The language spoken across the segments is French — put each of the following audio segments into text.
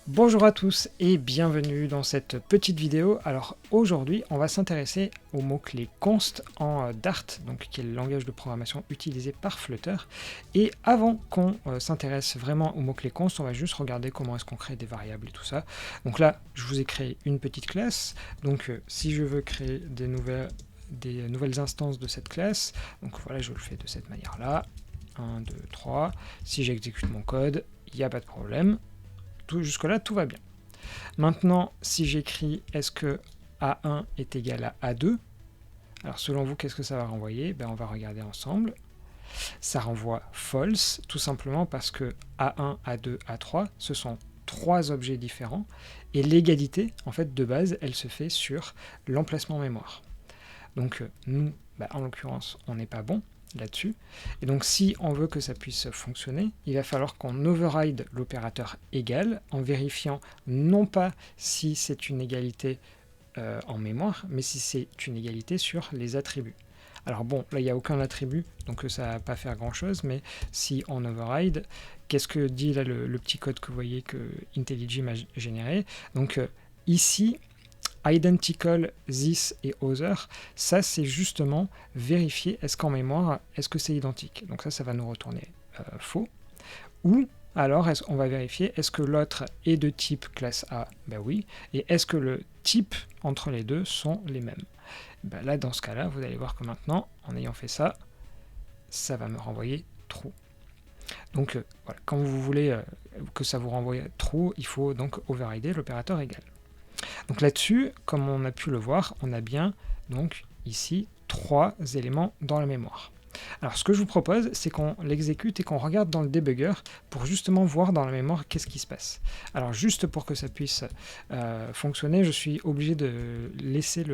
Bonjour à tous et bienvenue dans cette petite vidéo. Alors aujourd'hui on va s'intéresser au mot-clé const en Dart, donc qui est le langage de programmation utilisé par Flutter. Et avant qu'on s'intéresse vraiment au mot-clé const, on va juste regarder comment est-ce qu'on crée des variables et tout ça. Donc là je vous ai créé une petite classe, donc si je veux créer des nouvelles instances de cette classe, donc voilà, je le fais de cette manière là, 1, 2, 3, si j'exécute mon code, il n'y a pas de problème. Jusque-là, tout va bien. Maintenant, si j'écris est-ce que A1 est égal à A2, alors selon vous, qu'est-ce que ça va renvoyer? On va regarder ensemble. Ça renvoie false, tout simplement parce que A1, A2, A3, ce sont trois objets différents, et l'égalité, en fait, de base, elle se fait sur l'emplacement mémoire. Donc nous, en l'occurrence, on n'est pas bon là-dessus. Et donc si on veut que ça puisse fonctionner, il va falloir qu'on override l'opérateur égal en vérifiant non pas si c'est une égalité en mémoire, mais si c'est une égalité sur les attributs. Alors bon, là il n'y a aucun attribut, donc ça ne va pas faire grand-chose, mais si on override, qu'est-ce que dit là le petit code que vous voyez que IntelliJ m'a généré? Donc ici, identical, this et other, ça c'est justement vérifier est-ce qu'en mémoire, est-ce que c'est identique. Donc ça va nous retourner faux. Ou alors on va vérifier est-ce que l'autre est de type classe A, oui, et est-ce que le type entre les deux sont les mêmes. Là dans ce cas-là, vous allez voir que maintenant, en ayant fait ça, ça va me renvoyer true. Donc voilà, quand vous voulez que ça vous renvoie true, il faut donc overrider l'opérateur égal. Donc là-dessus, comme on a pu le voir, on a bien donc ici trois éléments dans la mémoire. Alors ce que je vous propose, c'est qu'on l'exécute et qu'on regarde dans le debugger pour justement voir dans la mémoire qu'est-ce qui se passe. Alors juste pour que ça puisse fonctionner, je suis obligé de laisser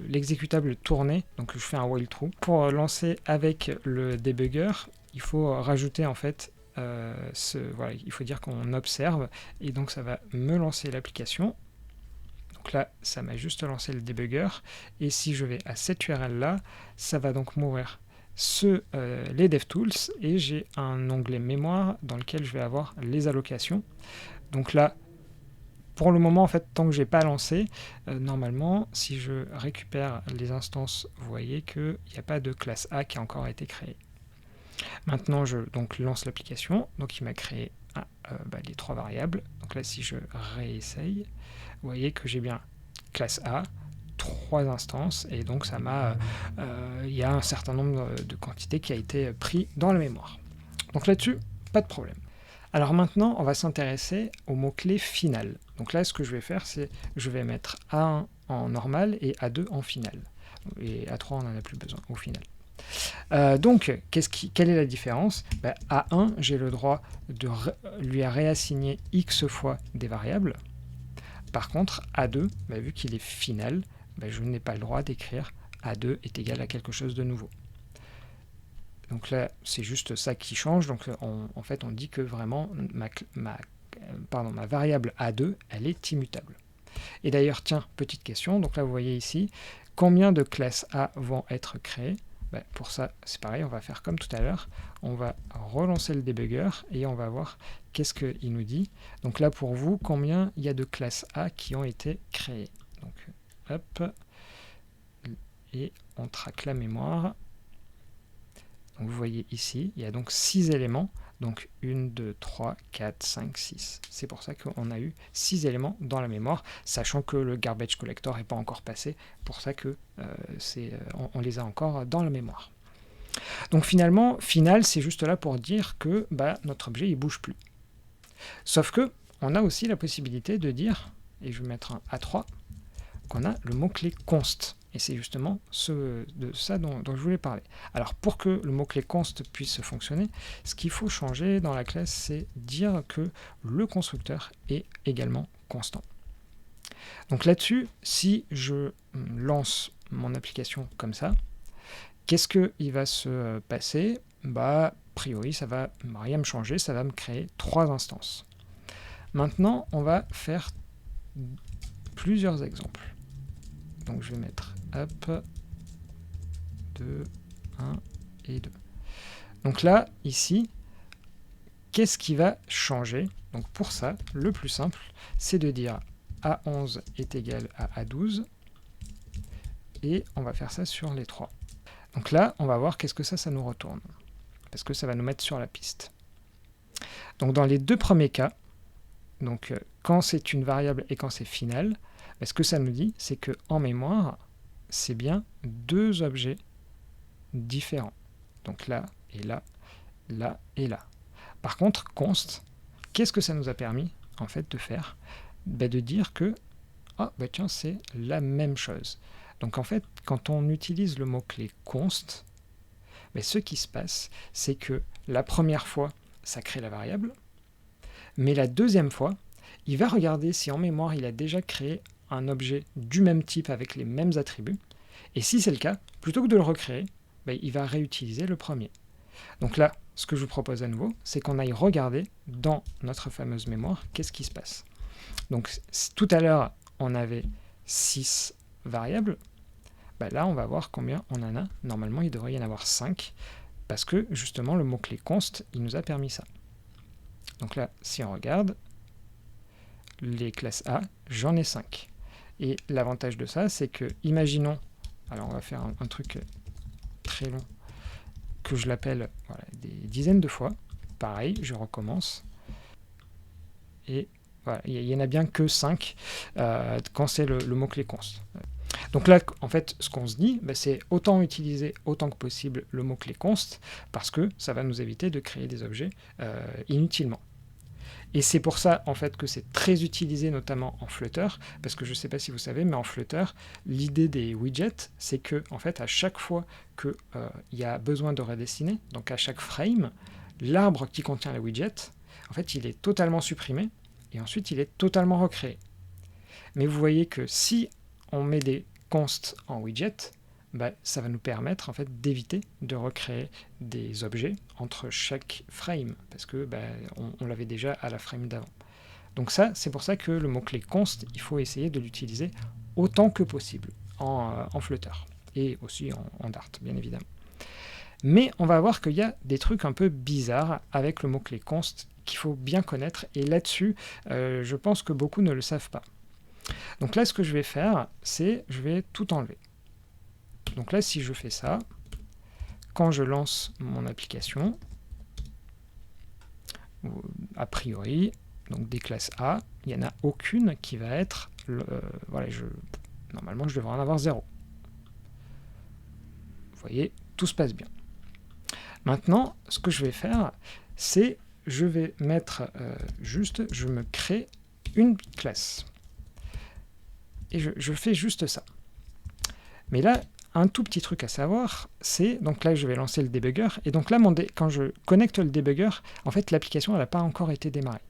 l'exécutable tourner, donc je fais un while true. Pour lancer avec le debugger, il faut rajouter en fait voilà, il faut dire qu'on observe, et donc ça va me lancer l'application. Donc là, ça m'a juste lancé le debugger, et si je vais à cette URL là, ça va donc m'ouvrir les DevTools, et j'ai un onglet mémoire dans lequel je vais avoir les allocations. Donc là, pour le moment, en fait, tant que j'ai pas lancé, normalement, si je récupère les instances, vous voyez qu'il n'y a pas de classe A qui a encore été créée. Maintenant, je lance l'application, donc il m'a créé les trois variables. Donc là, si je réessaye, vous voyez que j'ai bien classe A, trois instances, et donc ça m'a, il y a un certain nombre de quantités qui a été pris dans la mémoire. Donc là-dessus, pas de problème. Alors maintenant, on va s'intéresser au mot-clé final. Donc là, ce que je vais faire, c'est je vais mettre A1 en normal et A2 en final. Et A3, on n'en a plus besoin au final. Donc, quelle est la différence? A1, j'ai le droit de lui réassigner X fois des variables. Par contre, A2, vu qu'il est final, je n'ai pas le droit d'écrire A2 est égal à quelque chose de nouveau. Donc là, c'est juste ça qui change. Donc en fait, on dit que vraiment, ma variable A2, elle est immutable. Et d'ailleurs, tiens, petite question. Donc là, vous voyez ici, combien de classes A vont être créées? Pour ça, c'est pareil, on va faire comme tout à l'heure. On va relancer le debugger et on va voir qu'est-ce qu'il nous dit. Donc là, pour vous, combien il y a de classes A qui ont été créées? Donc, hop, et on traque la mémoire. Donc vous voyez ici, il y a donc 6 éléments. Donc 1, 2, 3, 4, 5, 6. C'est pour ça qu'on a eu 6 éléments dans la mémoire, sachant que le garbage collector n'est pas encore passé, pour ça que on les a encore dans la mémoire. Donc finalement, final, c'est juste là pour dire que notre objet il bouge plus. Sauf que on a aussi la possibilité de dire, et je vais mettre un A3, qu'on a le mot-clé const. Et c'est justement de ça dont je voulais parler. Alors pour que le mot-clé const puisse fonctionner, ce qu'il faut changer dans la classe, c'est dire que le constructeur est également constant. Donc là-dessus, si je lance mon application comme ça, qu'est-ce qu'il va se passer? A priori, ça va rien me changer, ça va me créer 3 instances. Maintenant, on va faire plusieurs exemples. Donc je vais mettre hop 2, 1 et 2. Donc là, ici, qu'est-ce qui va changer? Donc pour ça, le plus simple, c'est de dire A11 est égal à A12, et on va faire ça sur les 3. Donc là, on va voir qu'est-ce que ça nous retourne, parce que ça va nous mettre sur la piste. Donc dans les deux premiers cas, donc quand c'est une variable et quand c'est final, ce que ça nous dit, c'est qu'en mémoire, c'est bien deux objets différents. Donc là et là, là et là. Par contre, const, qu'est-ce que ça nous a permis en fait de faire? De dire que tiens, c'est la même chose. Donc en fait, quand on utilise le mot-clé const, ce qui se passe, c'est que la première fois, ça crée la variable, mais la deuxième fois, il va regarder si en mémoire, il a déjà créé un objet du même type avec les mêmes attributs, et si c'est le cas, plutôt que de le recréer, il va réutiliser le premier. Donc là, ce que je vous propose à nouveau, c'est qu'on aille regarder dans notre fameuse mémoire, qu'est-ce qui se passe. Donc tout à l'heure, on avait 6 variables. Là, on va voir combien on en a. Normalement, il devrait y en avoir 5, parce que justement, le mot-clé const, il nous a permis ça. Donc là, si on regarde, les classes A, j'en ai 5. Et l'avantage de ça, c'est que, imaginons, alors on va faire un truc très long, que je l'appelle des dizaines de fois. Pareil, je recommence. Et voilà, il n'y en a bien que 5 quand c'est le mot-clé const. Donc là, en fait, ce qu'on se dit, c'est autant utiliser autant que possible le mot-clé const, parce que ça va nous éviter de créer des objets inutilement. Et c'est pour ça, en fait, que c'est très utilisé, notamment en Flutter, parce que je ne sais pas si vous savez, mais en Flutter, l'idée des widgets, c'est que, en fait, à chaque fois qu'il y a besoin de redessiner, donc à chaque frame, l'arbre qui contient les widgets, en fait, il est totalement supprimé, et ensuite, il est totalement recréé. Mais vous voyez que si on met des const en widget, ça va nous permettre en fait d'éviter de recréer des objets entre chaque frame, parce que on l'avait déjà à la frame d'avant. Donc ça, c'est pour ça que le mot-clé const, il faut essayer de l'utiliser autant que possible en Flutter, et aussi en Dart, bien évidemment. Mais on va voir qu'il y a des trucs un peu bizarres avec le mot-clé const qu'il faut bien connaître, et là-dessus, je pense que beaucoup ne le savent pas. Donc là, ce que je vais faire, c'est je vais tout enlever. Donc là, si je fais ça, quand je lance mon application, a priori, donc des classes A, il n'y en a aucune qui va être... normalement, je devrais en avoir 0. Vous voyez, tout se passe bien. Maintenant, ce que je vais faire, c'est je vais mettre je me crée une classe. Et je fais juste ça. Mais là, un tout petit truc à savoir, c'est, donc là je vais lancer le debugger, et donc là quand je connecte le debugger, en fait l'application n'a pas encore été démarrée.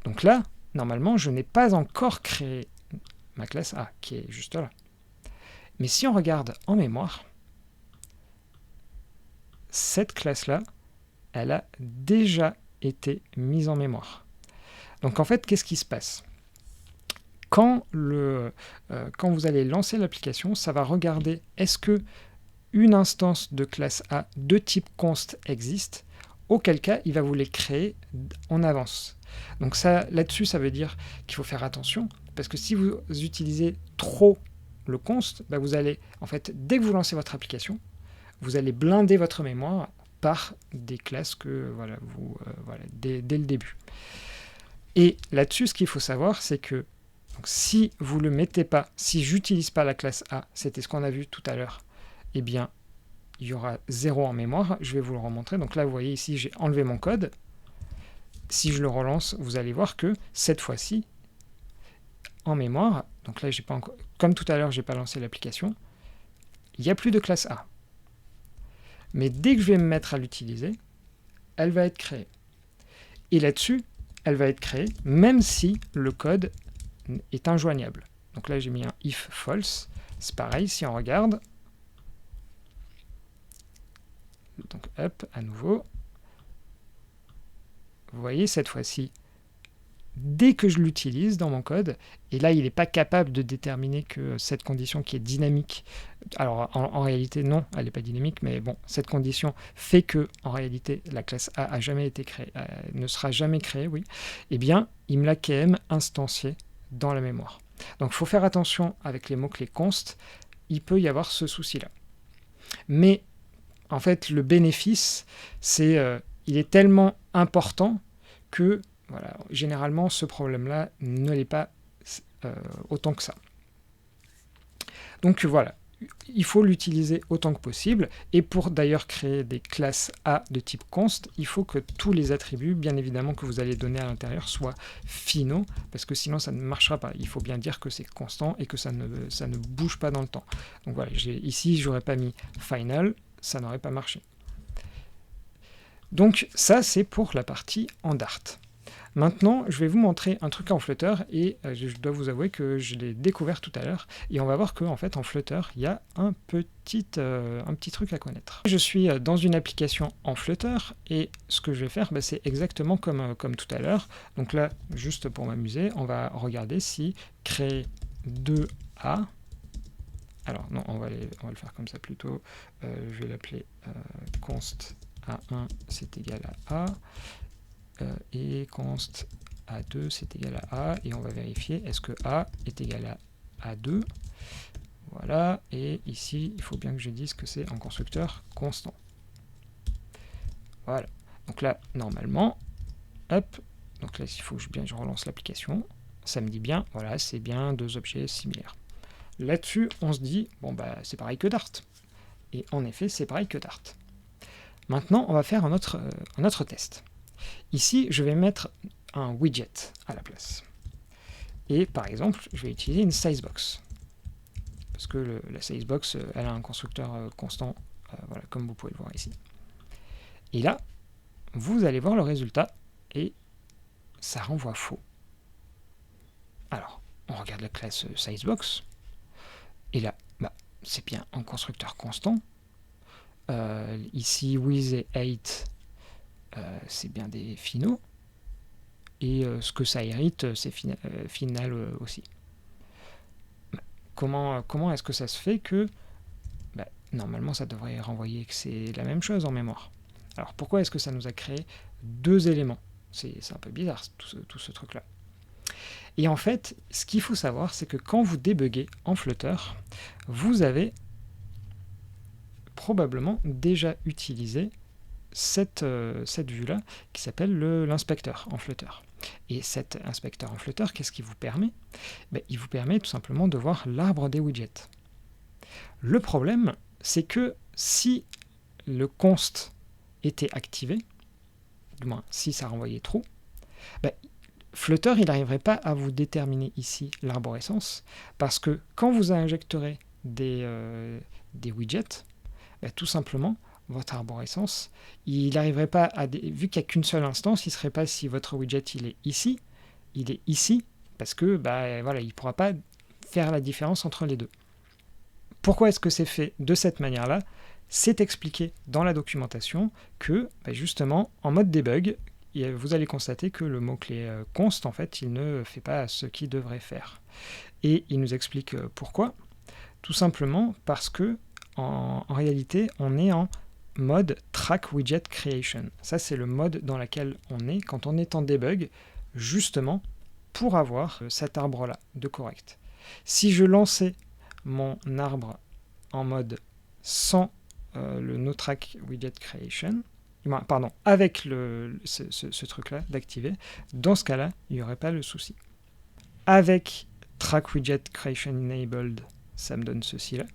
Donc là, normalement, je n'ai pas encore créé ma classe A, qui est juste là. Mais si on regarde en mémoire, cette classe-là, elle a déjà été mise en mémoire. Donc en fait, qu'est-ce qui se passe ? Quand vous allez lancer l'application, ça va regarder est-ce que une instance de classe A de type const existe, auquel cas il va vous les créer en avance. Donc là-dessus, ça veut dire qu'il faut faire attention, parce que si vous utilisez trop le const, vous allez, en fait, dès que vous lancez votre application, vous allez blinder votre mémoire par des classes que dès le début. Et là-dessus, ce qu'il faut savoir, c'est que donc, si vous le mettez pas, si j'utilise pas la classe A, c'était ce qu'on a vu tout à l'heure, eh bien, il y aura 0 en mémoire. Je vais vous le remontrer. Donc là, vous voyez ici, j'ai enlevé mon code. Si je le relance, vous allez voir que cette fois-ci, en mémoire, donc là, j'ai pas encore, comme tout à l'heure, je n'ai pas lancé l'application, il n'y a plus de classe A. Mais dès que je vais me mettre à l'utiliser, elle va être créée. Et là-dessus, elle va être créée, même si le code est injoignable. Donc là, j'ai mis un if false. C'est pareil, si on regarde, donc hop, à nouveau, vous voyez, cette fois-ci, dès que je l'utilise dans mon code, et là il n'est pas capable de déterminer que cette condition qui est dynamique, alors en réalité non, elle n'est pas dynamique, mais bon, cette condition fait que en réalité la classe A a jamais été créée, ne sera jamais créée, oui, eh bien il me l'a quand même instanciée dans la mémoire. Donc il faut faire attention avec les mots-clés const, il peut y avoir ce souci-là. Mais en fait le bénéfice, c'est il est tellement important que voilà, généralement, ce problème-là ne l'est pas autant que ça. Donc voilà, il faut l'utiliser autant que possible. Et pour d'ailleurs créer des classes A de type const, il faut que tous les attributs, bien évidemment, que vous allez donner à l'intérieur soient finaux, parce que sinon ça ne marchera pas. Il faut bien dire que c'est constant et que ça ne bouge pas dans le temps. Donc voilà, ici, j'aurais pas mis final, ça n'aurait pas marché. Donc ça, c'est pour la partie en Dart. Maintenant, je vais vous montrer un truc en Flutter et je dois vous avouer que je l'ai découvert tout à l'heure et on va voir qu'en fait en Flutter, il y a un petit truc à connaître. Je suis dans une application en Flutter et ce que je vais faire, c'est exactement comme tout à l'heure. Donc là, juste pour m'amuser, on va regarder si créer 2A. Alors non, on va le faire comme ça plutôt. Je vais l'appeler const A1 c'est égal à A. Et const A2 c'est égal à A, et on va vérifier est-ce que A est égal à A2. Voilà, et ici il faut bien que je dise que c'est un constructeur constant. Voilà, donc là normalement, hop, donc là il faut que je relance l'application, ça me dit bien, voilà, c'est bien deux objets similaires. Là-dessus on se dit, bon bah c'est pareil que Dart, et en effet c'est pareil que Dart. Maintenant on va faire un autre test. Ici, je vais mettre un widget à la place. Et par exemple, je vais utiliser une sizebox. Parce que la sizebox, elle a un constructeur constant, voilà, comme vous pouvez le voir ici. Et là, vous allez voir le résultat, et ça renvoie faux. Alors, on regarde la classe sizebox, et là, c'est bien un constructeur constant. Ici, with et 8, c'est bien des finaux, et ce que ça hérite, c'est final aussi. Comment est-ce que ça se fait que normalement ça devrait renvoyer que c'est la même chose en mémoire? Alors pourquoi est-ce que ça nous a créé deux éléments? C'est un peu bizarre tout ce truc-là. Et en fait, ce qu'il faut savoir, c'est que quand vous débuguez en Flutter, vous avez probablement déjà utilisé cette vue-là qui s'appelle l'inspecteur en Flutter. Et cet inspecteur en Flutter, qu'est-ce qu'il vous permet? Il vous permet tout simplement de voir l'arbre des widgets. Le problème, c'est que si le const était activé, du moins si ça renvoyait true, Flutter il n'arriverait pas à vous déterminer ici l'arborescence, parce que quand vous injecterez des widgets, tout simplement, votre arborescence, il n'arriverait pas à... Vu qu'il n'y a qu'une seule instance, il ne serait pas si votre widget il est ici, parce que voilà, il ne pourra pas faire la différence entre les deux. Pourquoi est-ce que c'est fait de cette manière-là? C'est expliqué dans la documentation que, justement, en mode debug, vous allez constater que le mot-clé const, en fait, il ne fait pas ce qu'il devrait faire. Et il nous explique pourquoi. Tout simplement parce que, en réalité, on est en mode track widget creation. Ça, c'est le mode dans lequel on est quand on est en debug, justement pour avoir cet arbre-là de correct. Si je lançais mon arbre en mode sans le no track widget creation, pardon, avec ce truc-là d'activer, dans ce cas-là, il n'y aurait pas le souci. Avec track widget creation enabled, ça me donne ceci-là.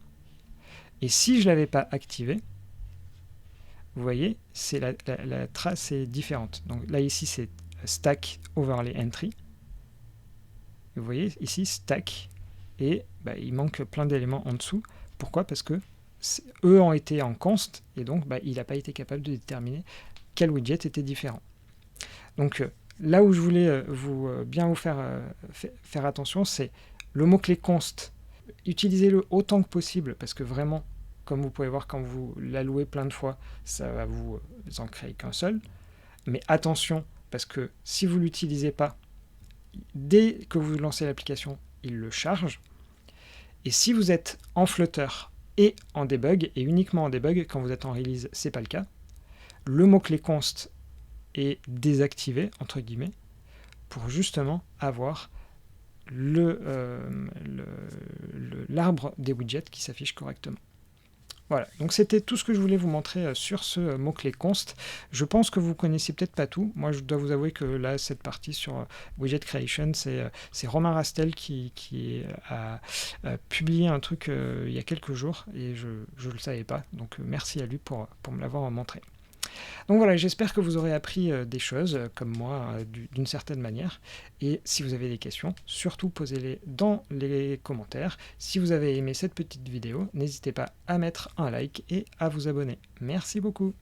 Et si je ne l'avais pas activé, vous voyez, la trace est différente. Donc là, ici, c'est stack overlay entry. Vous voyez, ici, stack. Et il manque plein d'éléments en dessous. Pourquoi? Parce que eux ont été en const, et donc il n'a pas été capable de déterminer quel widget était différent. Donc là où je voulais vous faire attention, c'est le mot-clé const. Utilisez-le autant que possible, parce que vraiment, comme vous pouvez voir, quand vous l'allouez plein de fois, ça va vous en créer qu'un seul. Mais attention, parce que si vous ne l'utilisez pas, dès que vous lancez l'application, il le charge. Et si vous êtes en Flutter et en debug, et uniquement en debug, quand vous êtes en release, c'est pas le cas, le mot-clé const est désactivé, entre guillemets, pour justement avoir l'arbre des widgets qui s'affiche correctement. Voilà, donc c'était tout ce que je voulais vous montrer sur ce mot-clé const. Je pense que vous connaissez peut-être pas tout. Moi, je dois vous avouer que là, cette partie sur widget creation, c'est Romain Rastel qui a publié un truc il y a quelques jours et je ne le savais pas. Donc merci à lui pour me l'avoir montré. Donc voilà, j'espère que vous aurez appris des choses, comme moi, d'une certaine manière. Et si vous avez des questions, surtout posez-les dans les commentaires. Si vous avez aimé cette petite vidéo, n'hésitez pas à mettre un like et à vous abonner. Merci beaucoup.